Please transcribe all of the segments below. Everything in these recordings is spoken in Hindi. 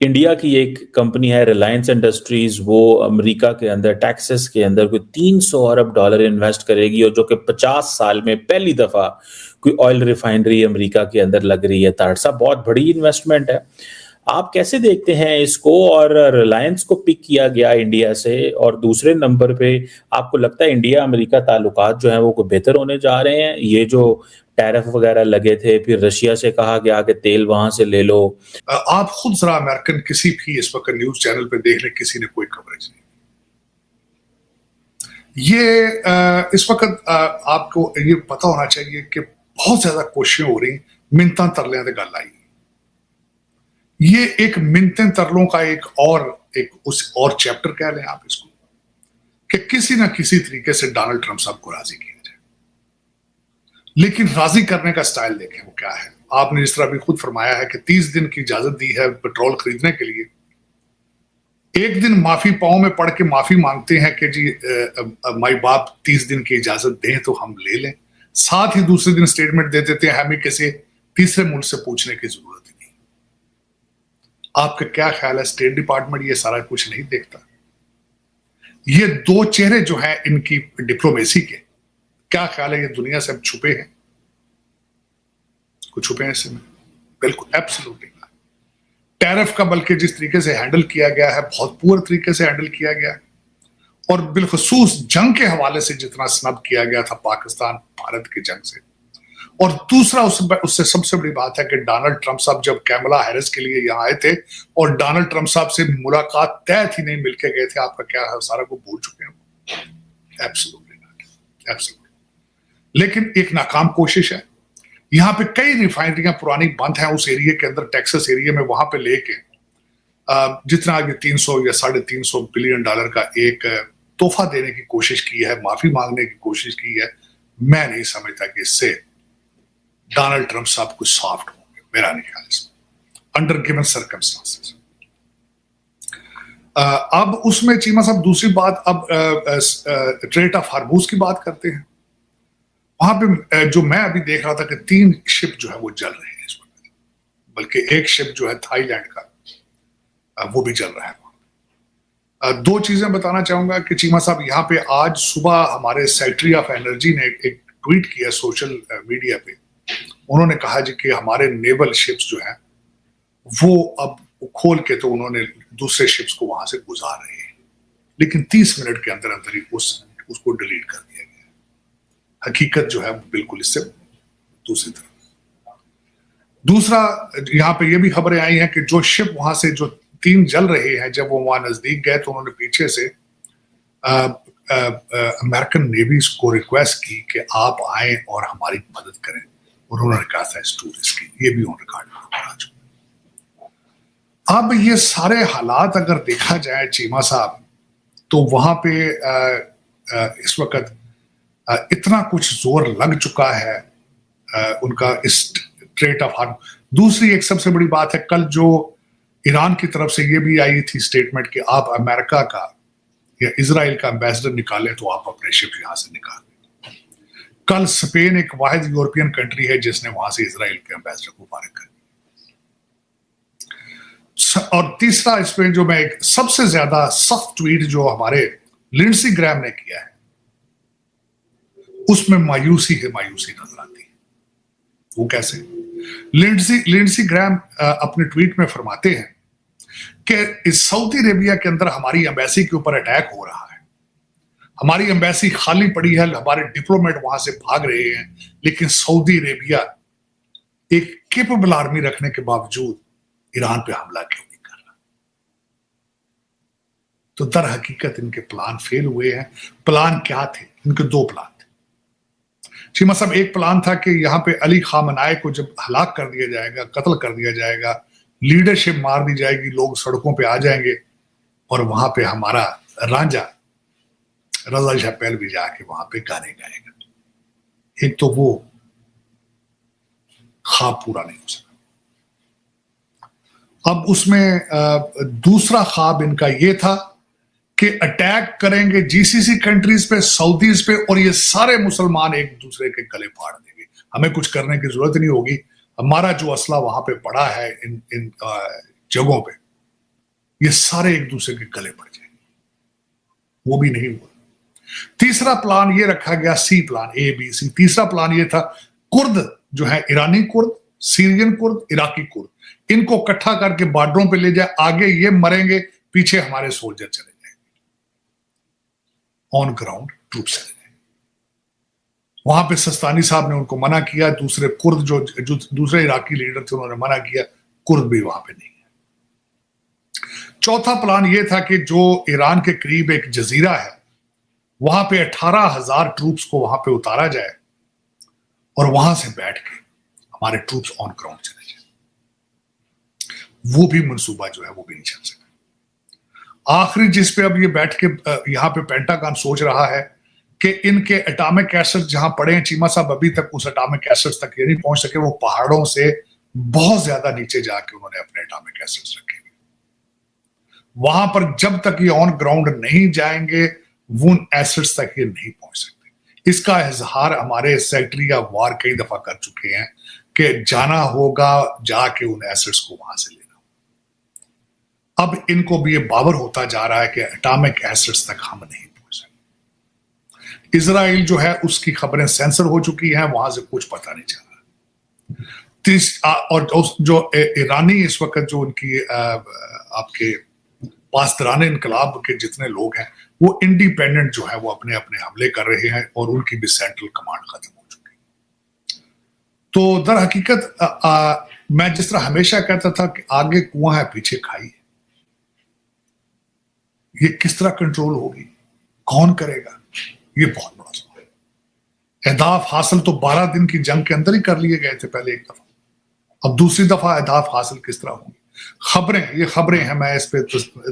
इंडिया की एक कंपनी है रिलायंस इंडस्ट्रीज, वो अमेरिका के अंदर टेक्सास के अंदर कोई $300 अरब इन्वेस्ट करेगी, और जो कि 50 साल में पहली दफा कोई ऑयल रिफाइनरी अमेरिका के अंदर लग रही है। ताड़ साहब, बहुत बड़ी इन्वेस्टमेंट है। आप कैसे देखते हैं इसको? और रिलायंस को पिक किया गया इंडिया से, और दूसरे नंबर पे आपको लगता है इंडिया अमेरिका ताल्लुकात जो हैं वो कोई बेहतर होने जा रहे हैं? ये जो टैरिफ वगैरह लगे थे, फिर रशिया से कहा गया कि तेल वहां से ले लो। आप खुद जरा अमेरिकन किसी भी इस वक्त न्यूज चैनल पे देख ले, किसी ने कोई कवरेज नहीं। ये इस वक्त आपको ये पता होना चाहिए कि बहुत ज्यादा कोशिशें हो रही, मिन्नतां तरलियां ते गल आई। ये एक मिन्नतें तरलों का उस और चैप्टर कह लें आप इसको, कि किसी ना किसी तरीके से डोनाल्ड ट्रंप साहब को राजी किया जाए। लेकिन राजी करने का स्टाइल देखें वो क्या है। आपने जिस तरह भी खुद फरमाया है कि 30 दिन की इजाजत दी है पेट्रोल खरीदने के लिए। एक दिन माफी पांव में पड़ के माफी मांगते हैं कि जी माई बाप 30 दिन की इजाजत दें तो हम ले लें, साथ ही दूसरे दिन स्टेटमेंट दे देते हैं हमें किसी तीसरे मुल्क से पूछने की जरूरत ही नहीं। आपका क्या ख्याल है, स्टेट डिपार्टमेंट ये सारा कुछ नहीं देखता? ये दो चेहरे जो हैं इनकी डिप्लोमेसी के, क्या ख्याल है ये दुनिया से अब छुपे हैं? कुछ छुपे हैं इसमें? बिल्कुल एब्सोल्युटली। टैरिफ का बल्कि जिस तरीके से हैंडल किया गया है, बहुत पुअर तरीके से हैंडल किया गया है। और बिलखसूस जंग के हवाले से जितना स्नब किया गया था पाकिस्तान भारत की जंग से। और दूसरा उससे सबसे बड़ी बात है कि डोनाल्ड ट्रंप साहब जब कैमला हैरिस के लिए यहां आए थे और डोनाल्ड ट्रंप साहब से मुलाकात तय थी नहीं, मिलके गए थे, आपका क्या है सारा को भूल चुके हैं? एब्सोल्युटली। लेकिन एक नाकाम कोशिश है। यहां पे कई रिफाइनरियां पुरानी बंद हैं उस एरिया के अंदर, टेक्सास एरिया में, वहां पे लेके जितना आगे 300 या $350 बिलियन का एक तोहफा देने की कोशिश की है, माफी मांगने की कोशिश की है। मैं नहीं समझता कि इससे डोनाल्ड ट्रंप साहब कुछ सॉफ्ट होंगे, मेरा नहीं ख्याल इसमें, अंडर गिवन सर्कमस्टांसेस। अब उसमें चीमा साहब दूसरी बात, अब स्ट्रेट ऑफ हार्मूज की बात करते हैं। वहां पे जो मैं अभी देख रहा था कि 3 शिप जो है वो जल रहे हैं इस वक्त, बल्कि एक शिप जो है थाईलैंड का वो भी जल रहा है। 2 चीजें बताना चाहूंगा कि चीमा साहब, यहाँ पे आज सुबह हमारे सेक्रेटरी ऑफ एनर्जी ने एक ट्वीट किया सोशल मीडिया पे। उन्होंने कहा जी कि हमारे नेवल शिप्स जो है वो अब खोल के तो उन्होंने दूसरे शिप्स को वहां से गुजार रहे हैं, लेकिन 30 मिनट के अंदर अंदर ही उसको डिलीट कर दिया गया। हकीकत जो है बिल्कुल इससे दूसरी तरफ। दूसरा, यहां पे ये भी खबरें आई हैं कि जो शिप वहां से जो 3 जल रहे हैं, जब वो वहां नजदीक गए तो उन्होंने पीछे से अमेरिकन नेवी को रिक्वेस्ट की कि आप आए और हमारी मदद करें, और उन्होंने कहा था इस टूरिस्ट की, ये भी ऑन रिकॉर्ड है। अब ये सारे हालात अगर देखा जाए चीमा साहब, तो वहां पे इस वक्त इतना कुछ जोर लग चुका है उनका इस स्ट्रेट ऑफ हार्मूज। दूसरी एक सबसे बड़ी बात है, कल जो ईरान की तरफ से ये भी आई थी स्टेटमेंट कि आप अमेरिका का या इजराइल का एम्बेसडर निकालें तो आप अपने शिप यहां से निकालें। कल स्पेन एक वाहिद यूरोपियन कंट्री है जिसने वहां से इजराइल के एम्बेसडर को फारिग कर दिया। और तीसरा, इसमें जो मैं एक सबसे ज्यादा सख्त ट्वीट जो हमारे लिंडसी ग्रैम ने किया है, उसमें मायूसी नजर आती है। वो कैसे? लिंडसी ग्रैम अपने ट्वीट में फरमाते हैं कि इस सऊदी अरेबिया के अंदर हमारी एम्बेसी के ऊपर अटैक हो रहा है, हमारी एम्बेसी खाली पड़ी है, हमारे डिप्लोमेट वहां से भाग रहे हैं, लेकिन सऊदी अरेबिया एक केपेबल आर्मी रखने के बावजूद ईरान पे हमला क्यों नहीं कर रहा? तो दर हकीकत इनके प्लान फेल हुए हैं। प्लान क्या थे? इनके 2 प्लान थे चीमा साहब। एक प्लान था कि यहाँ पे अली खामनाई को जब हलाक कर दिया जाएगा, कत्ल कर दिया जाएगा, लीडरशिप मार दी जाएगी, लोग सड़कों पे आ जाएंगे और वहां पे हमारा रांझा रजा शाह पहलवी जाके वहां पे गाने गाएगा। एक तो वो ख्वाब पूरा नहीं हो सका। अब उसमें दूसरा ख्वाब इनका ये था कि अटैक करेंगे जीसीसी कंट्रीज पे, सऊदीज पे, और ये सारे मुसलमान एक दूसरे के गले फाड़ देंगे, हमें कुछ करने की जरूरत नहीं होगी, हमारा जो असला वहां पे पड़ा है इन जगहों पे ये सारे एक दूसरे के गले पड़ जाएंगे। वो भी नहीं हुआ। तीसरा प्लान ये रखा गया, सी प्लान, ए बी सी। तीसरा प्लान ये था, कुर्द जो है, ईरानी कुर्द, सीरियन कुर्द, इराकी कुर्द, इनको इकट्ठा करके बॉर्डरों पे ले जाए, आगे ये मरेंगे, पीछे हमारे सोल्जर चले जाएंगे, ऑन ग्राउंड ट्रूप्स चले जाएंगे। वहां पे सस्तानी साहब ने उनको मना किया, दूसरे कुर्द जो दूसरे इराकी लीडर थे उन्होंने मना किया, कुर्द भी वहां पे नहीं है। चौथा प्लान ये था कि जो ईरान के करीब एक जजीरा है, वहां पे 18,000 ट्रूप्स को वहां पे उतारा जाए और वहां से बैठ के हमारे ट्रूप्स ऑन ग्राउंड चले जाए। वो भी मंसूबा जो है वो भी नहीं चल सका। आखिरी जिस पे अब ये बैठ के यहां पे पेंटागन सोच रहा है कि इनके एटॉमिक एसिड जहां पड़े हैं, चीमा साहब अभी तक उस एटॉमिक एसिड तक ये नहीं पहुंच सके, वो पहाड़ों से बहुत ज्यादा नीचे जाके उन्होंने अपने एटॉमिक एसिड रखे। वहां पर जब तक ये ऑन ग्राउंड नहीं जाएंगे, वो एसिड्स तक ये नहीं पहुंच सकते। इसका इजहार हमारे सेक्रेटरी ऑफ वॉर कई दफा कर चुके हैं कि जाना होगा, जाके उन एसिड्स को वहां से लेना। अब इनको भी ये बावर होता जा रहा है कि एटॉमिक एसिड्स तक हम नहीं पहुंच सकते। इजराइल जो है उसकी खबरें सेंसर हो चुकी हैं, वहां से कुछ पता नहीं चल रहा। और जो ईरानी इस वक्त जो उनकी आपके पासदारान इनकलाब के जितने लोग हैं, वो इंडिपेंडेंट जो है वो अपने अपने हमले कर रहे हैं और उनकी भी सेंट्रल कमांड खत्म हो चुकी है। तो दर हकीकत मैं जिस तरह हमेशा कहता था कि आगे कुआं है पीछे खाई है, ये किस तरह कंट्रोल होगी, कौन करेगा, ये बहुत बड़ा सवाल है। अहदाफ हासिल तो 12 दिन की जंग के अंदर ही कर लिए गए थे पहले एक दफा, अब दूसरी दफा अहदाफ हासिल किस तरह होंगी। ये खबरें हैं, मैं इस पे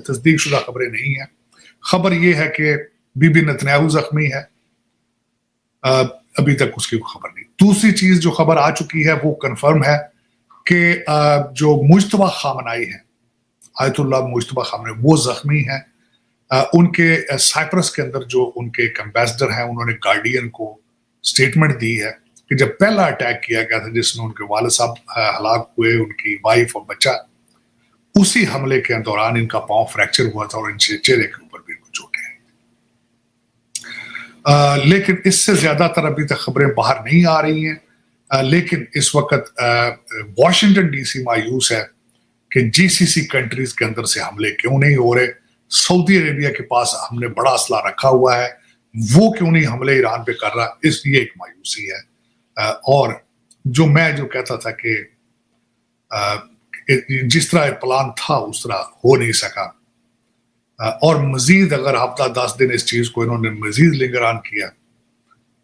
तस्दीक शुदा खबरें नहीं है। खबर ये है कि बीबी नेतन्याहू जख्मी है, अभी तक उसकी खबर नहीं। दूसरी चीज जो खबर आ चुकी है वो कंफर्म है कि जो मुज्तबा खामनाई है, आयतुल्लाह मुज्तबा खामनाई, वो जख्मी है। उनके साइप्रस के अंदर जो उनके एक एम्बेसडर हैं, उन्होंने गार्डियन को स्टेटमेंट दी है कि जब पहला अटैक किया गया था जिसमें उनके वालिद साहब हलाक हुए, उनकी वाइफ और बच्चा, उसी हमले के दौरान इनका पांव फ्रैक्चर हुआ था और इनके चेहरे के ऊपर भी कुछ चोटें हैं। लेकिन इससे ज्यादातर अभी तक खबरें बाहर नहीं आ रही हैं। लेकिन इस वक्त वॉशिंगटन डीसी मायूस है कि जीसीसी कंट्रीज के अंदर से हमले क्यों नहीं हो रहे। सऊदी अरेबिया के पास हमने बड़ा असला रखा हुआ है, वो क्यों नहीं हमले ईरान पे कर रहा, इसलिए एक मायूसी है। और जो मैं कहता था कि जिस तरह प्लान था उस तरह हो नहीं सका, और मजीद अगर हफ्ता 10 दिन इस चीज को इन्होंने मजीद लिंगर ऑन किया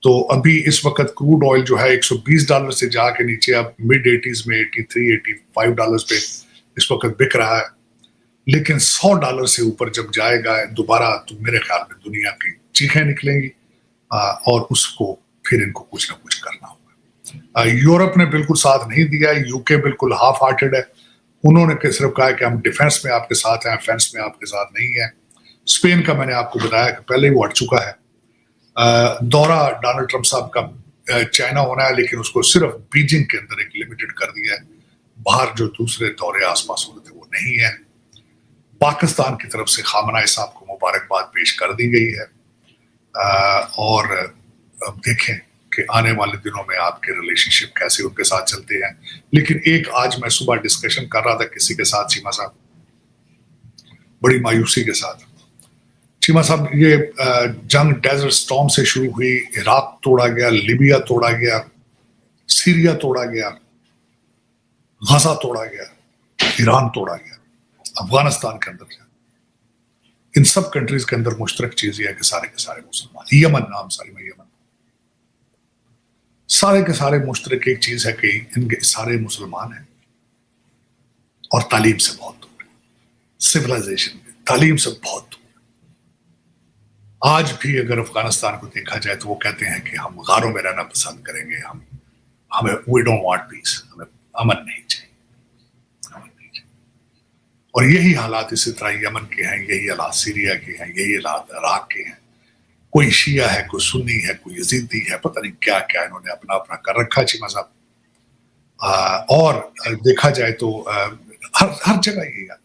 तो अभी इस वक्त क्रूड ऑयल जो है $120 से जाके नीचे अब मिड 80s में $83-85 पे इस वक्त बिक रहा है। लेकिन $100 से ऊपर जब जाएगा दोबारा तो मेरे ख्याल में दुनिया की चीखें निकलेंगी और उसको फिर इनको कुछ ना कुछ करना होगा। यूरोप ने बिल्कुल साथ नहीं दिया है, यूके बिल्कुल हाफ हार्टेड है। उन्होंने सिर्फ कहा कि हम डिफेंस में आपके साथ हैं, फेंस में आपके साथ नहीं है। स्पेन का मैंने आपको बताया कि पहले ही वो हट चुका है। दौरा डोनाल्ड ट्रंप साहब का चाइना होना है, लेकिन उसको सिर्फ बीजिंग के अंदर एक लिमिटेड कर दिया है, बाहर जो दूसरे दौरे आसपास हो रहे थे वो नहीं है। पाकिस्तान की तरफ से खामनाई साहब को मुबारकबाद पेश कर दी गई है और अब देखें कि आने वाले दिनों में आपके रिलेशनशिप कैसे उनके साथ चलते हैं। लेकिन एक आज मैं सुबह डिस्कशन कर रहा था किसी के साथ, चीमा साहब, बड़ी मायूसी के साथ। चीमा साहब, ये जंग डेजर्ट स्टॉर्म से शुरू हुई, इराक तोड़ा गया, लीबिया तोड़ा गया, सीरिया तोड़ा गया, गजा तोड़ा गया, ईरान तोड़ा गया, अफगानिस्तान के अंदर, इन सब कंट्रीज के अंदर मुश्तरक चीज यह है कि सारे के सारे मुसलमान, यमन नाम सारी में यमन, सारे के सारे मुश्तरक एक चीज है कि इनके सारे मुसलमान हैं और तालीम से बहुत दूर है, सिविलाइजेशन में तालीम से बहुत दूर। आज भी अगर अफगानिस्तान को देखा जाए तो वो कहते हैं कि हम गारों में रहना पसंद करेंगे, हमें वी डोंट वांट पीस, हमें अमन नहीं चाहिए, अमन नहीं चाहिए। और यही हालात इसी तरह यमन के हैं, यही हालात सीरिया के हैं, यही हालात इराक के हैं। कोई शिया है, कोई सुन्नी है, कोई यजीदी है, पता नहीं क्या क्या इन्होंने अपना अपना कर रखा है चीमा साहब। और देखा जाए तो हर जगह यही है।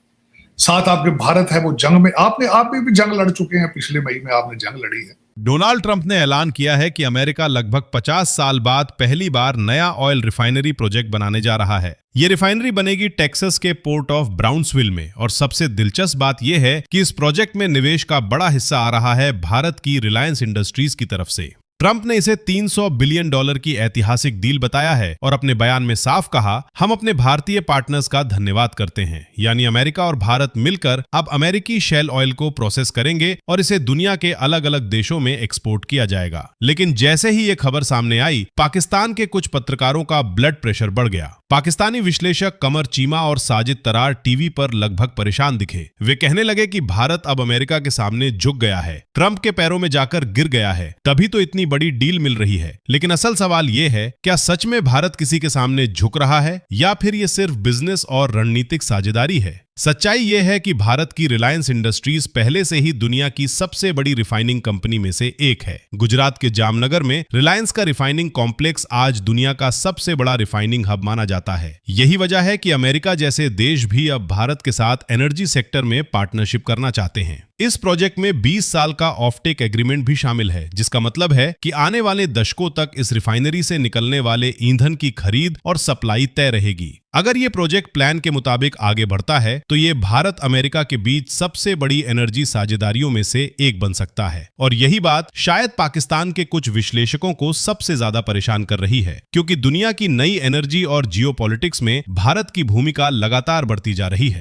साथ आपके भारत है, वो जंग में आप भी जंग लड़ चुके हैं, पिछले मई में आपने जंग लड़ी है। डोनाल्ड ट्रंप ने ऐलान किया है कि अमेरिका लगभग 50 साल बाद पहली बार नया ऑयल रिफाइनरी प्रोजेक्ट बनाने जा रहा है। ये रिफाइनरी बनेगी टेक्सास के पोर्ट ऑफ ब्राउन्सविल में, और सबसे दिलचस्प बात यह है कि इस प्रोजेक्ट में निवेश का बड़ा हिस्सा आ रहा है भारत की रिलायंस इंडस्ट्रीज की तरफ से। ट्रंप ने इसे $300 बिलियन की ऐतिहासिक डील बताया है और अपने बयान में साफ कहा, हम अपने भारतीय पार्टनर्स का धन्यवाद करते हैं। यानी अमेरिका और भारत मिलकर अब अमेरिकी शेल ऑयल को प्रोसेस करेंगे और इसे दुनिया के अलग अलग देशों में एक्सपोर्ट किया जाएगा। लेकिन जैसे ही ये खबर सामने आई, पाकिस्तान के कुछ पत्रकारों का ब्लड प्रेशर बढ़ गया। पाकिस्तानी विश्लेषक कमर चीमा और साजिद तरार टीवी पर लगभग परेशान दिखे। वे कहने लगे कि भारत अब अमेरिका के सामने झुक गया है, ट्रंप के पैरों में जाकर गिर गया है, तभी तो इतनी बड़ी डील मिल रही है। लेकिन असल सवाल यह है, क्या सच में भारत किसी के सामने झुक रहा है या फिर ये सिर्फ बिजनेस और रणनीतिक साझेदारी है? सच्चाई यह है कि भारत की रिलायंस इंडस्ट्रीज पहले से ही दुनिया की सबसे बड़ी रिफाइनिंग कंपनी में से एक है। गुजरात के जामनगर में रिलायंस का रिफाइनिंग कॉम्प्लेक्स आज दुनिया का सबसे बड़ा रिफाइनिंग हब माना जाता है। यही वजह है कि अमेरिका जैसे देश भी अब भारत के साथ एनर्जी सेक्टर में पार्टनरशिप करना चाहते हैं। इस प्रोजेक्ट में 20 साल का ऑफटेक एग्रीमेंट भी शामिल है, जिसका मतलब है कि आने वाले दशकों तक इस रिफाइनरी से निकलने वाले ईंधन की खरीद और सप्लाई तय रहेगी। अगर ये प्रोजेक्ट प्लान के मुताबिक आगे बढ़ता है तो ये भारत अमेरिका के बीच सबसे बड़ी एनर्जी साझेदारियों में से एक बन सकता है। और यही बात शायद पाकिस्तान के कुछ विश्लेषकों को सबसे ज्यादा परेशान कर रही है, क्योंकि दुनिया की नई एनर्जी और जियोपॉलिटिक्स में भारत की भूमिका लगातार बढ़ती जा रही है।